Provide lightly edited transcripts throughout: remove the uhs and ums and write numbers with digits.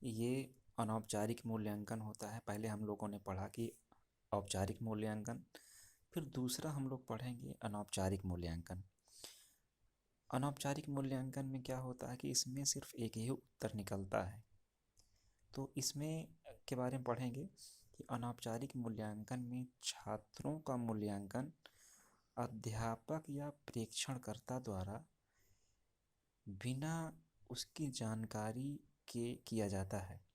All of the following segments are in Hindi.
ये अनौपचारिक मूल्यांकन होता है। पहले हम लोगों ने पढ़ा कि औपचारिक मूल्यांकन, फिर दूसरा हम लोग पढ़ेंगे अनौपचारिक मूल्यांकन। अनौपचारिक मूल्यांकन में क्या होता है कि इसमें सिर्फ एक ही उत्तर निकलता है। तो इसमें के बारे में पढ़ेंगे कि अनौपचारिक मूल्यांकन में छात्रों का मूल्यांकन अध्यापक या प्रेक्षणकर्ता द्वारा बिना उसकी जानकारी के किया जाता है।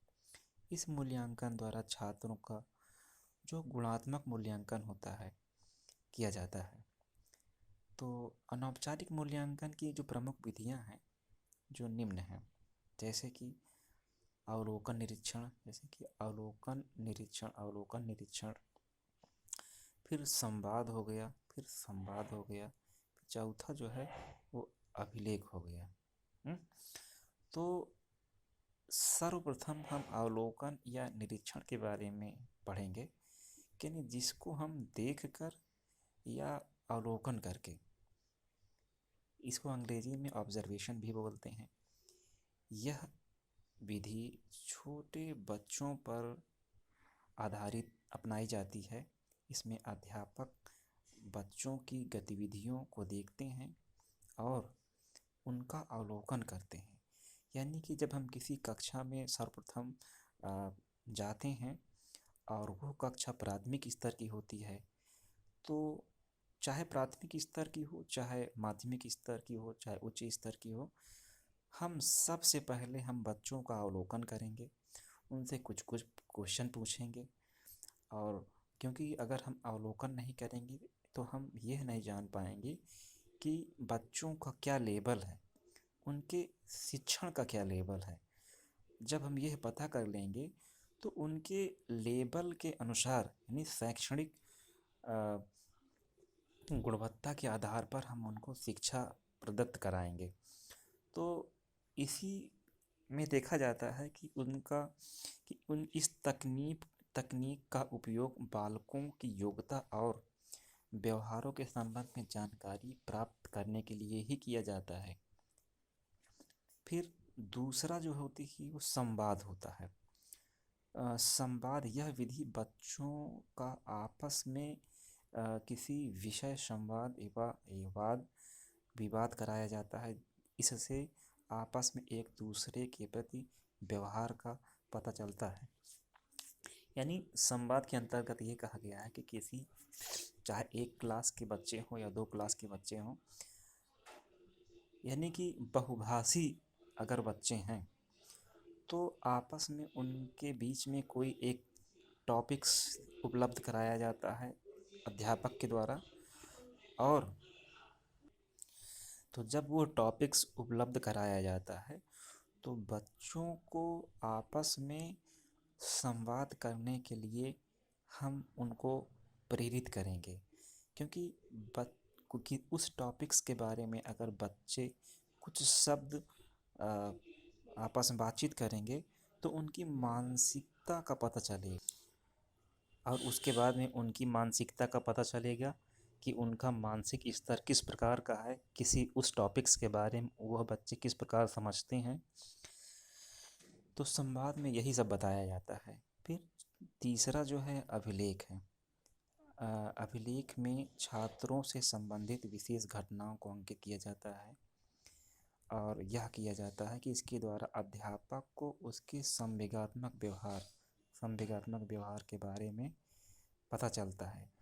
इस मूल्यांकन द्वारा छात्रों का जो गुणात्मक मूल्यांकन होता है किया जाता है। तो अनौपचारिक मूल्यांकन की जो प्रमुख विधियां हैं जो निम्न हैं, जैसे कि अवलोकन निरीक्षण, अवलोकन निरीक्षण, फिर संवाद हो गया, फिर चौथा जो है वो अभिलेख हो गया। तो सर्वप्रथम हम अवलोकन या निरीक्षण के बारे में पढ़ेंगे कि जिसको हम देखकर या अवलोकन करके, इसको अंग्रेजी में ऑब्जर्वेशन भी बोलते हैं। यह विधि छोटे बच्चों पर आधारित अपनाई जाती है। इसमें अध्यापक बच्चों की गतिविधियों को देखते हैं और उनका अवलोकन करते हैं। यानी कि जब हम किसी कक्षा में सर्वप्रथम जाते हैं और वो कक्षा प्राथमिक स्तर की होती है, तो चाहे प्राथमिक स्तर की हो, चाहे माध्यमिक स्तर की हो, चाहे उच्च स्तर की हो, हम सबसे पहले हम बच्चों का अवलोकन करेंगे, उनसे कुछ कुछ क्वेश्चन पूछेंगे। और क्योंकि अगर हम अवलोकन नहीं करेंगे तो हम यह नहीं जान पाएंगे कि बच्चों का क्या लेवल है, उनके शिक्षण का क्या लेवल है। जब हम यह पता कर लेंगे तो उनके लेवल के अनुसार, यानी शैक्षणिक गुणवत्ता के आधार पर हम उनको शिक्षा प्रदत्त कराएंगे। तो इसी में देखा जाता है कि इस तकनीक का उपयोग बालकों की योग्यता और व्यवहारों के संबंध में जानकारी प्राप्त करने के लिए ही किया जाता है। फिर दूसरा जो होती है वो संवाद होता है। संवाद, यह विधि बच्चों का आपस में किसी विषय संवाद एवं विवाद कराया जाता है। इससे आपस में एक दूसरे के प्रति व्यवहार का पता चलता है। यानी संवाद के अंतर्गत ये कहा गया है कि किसी, चाहे एक क्लास के बच्चे हों या 2 क्लास के बच्चे हों, यानी कि बहुभाषी अगर बच्चे हैं तो आपस में उनके बीच में कोई एक टॉपिक्स उपलब्ध कराया जाता है अध्यापक के द्वारा। और तो जब वो टॉपिक्स उपलब्ध कराया जाता है तो बच्चों को आपस में संवाद करने के लिए हम उनको प्रेरित करेंगे। क्योंकि उस टॉपिक्स के बारे में अगर बच्चे कुछ शब्द आपस में बातचीत करेंगे तो उनकी मानसिकता का पता चलेगा, और उसके बाद में उनकी मानसिकता का पता चलेगा कि उनका मानसिक स्तर किस प्रकार का है, किसी उस टॉपिक्स के बारे में वह बच्चे किस प्रकार समझते हैं। तो संवाद में यही सब बताया जाता है। फिर तीसरा जो है अभिलेख है। अभिलेख में छात्रों से संबंधित विशेष घटनाओं को अंकित किया जाता है, और यह किया जाता है कि इसके द्वारा अध्यापक को उसके संवेगात्मक व्यवहार के बारे में पता चलता है।